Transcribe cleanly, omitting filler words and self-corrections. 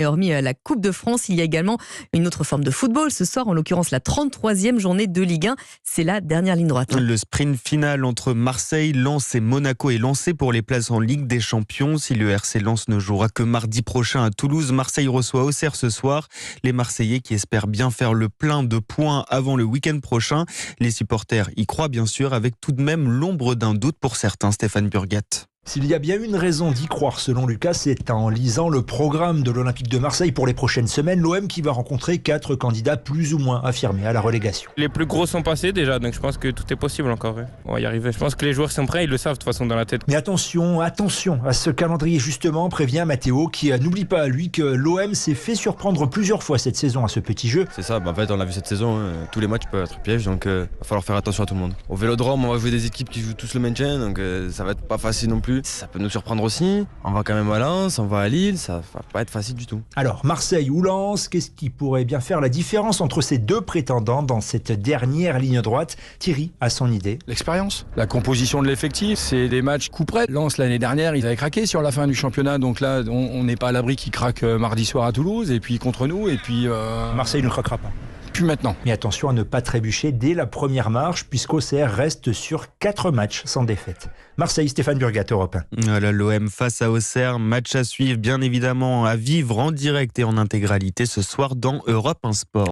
Et hormis la Coupe de France, il y a également une autre forme de football ce soir, en l'occurrence la 33e journée de Ligue 1. C'est la dernière ligne droite. Le sprint final entre Marseille, Lens et Monaco est lancé pour les places en Ligue des Champions. Si le RC Lens ne jouera que mardi prochain à Toulouse, Marseille reçoit Auxerre ce soir. Les Marseillais qui espèrent bien faire le plein de points avant le week-end prochain. Les supporters y croient bien sûr, avec tout de même l'ombre d'un doute pour certains. Stéphane Burgat. S'il y a bien une raison d'y croire, selon Lucas, c'est en lisant le programme de l'Olympique de Marseille pour les prochaines semaines. L'OM qui va rencontrer 4 candidats plus ou moins affirmés à la relégation. Les plus gros sont passés déjà, donc je pense que tout est possible encore. On va y arriver. Je pense que les joueurs sont prêts, ils le savent de toute façon dans la tête. Mais attention à ce calendrier justement, prévient Matteo, qui n'oublie pas lui que l'OM s'est fait surprendre plusieurs fois cette saison à ce petit jeu. C'est ça, en fait on l'a vu cette saison, tous les matchs peuvent être pièges, donc il va falloir faire attention à tout le monde. Au Vélodrome, on va jouer des équipes qui jouent tous le maintien, donc ça va être pas facile non plus. Ça peut nous surprendre aussi. On va quand même à Lens, on va à Lille, ça va pas être facile du tout. Alors, Marseille ou Lens, qu'est-ce qui pourrait bien faire la différence entre ces deux prétendants dans cette dernière ligne droite? Thierry a son idée. L'expérience, la composition de l'effectif, c'est des matchs coup près. Lens l'année dernière, ils avaient craqué sur la fin du championnat, donc là, on n'est pas à l'abri qu'ils craquent mardi soir à Toulouse, et puis contre nous, et puis... Marseille ne craquera pas. Plus maintenant. Mais attention à ne pas trébucher dès la première marche, puisqu'Auxerre reste sur 4 matchs sans défaite. Marseille, Stéphane Burgat, Europe 1. Voilà, l'OM face à Auxerre, match à suivre bien évidemment, à vivre en direct et en intégralité ce soir dans Europe 1 Sport.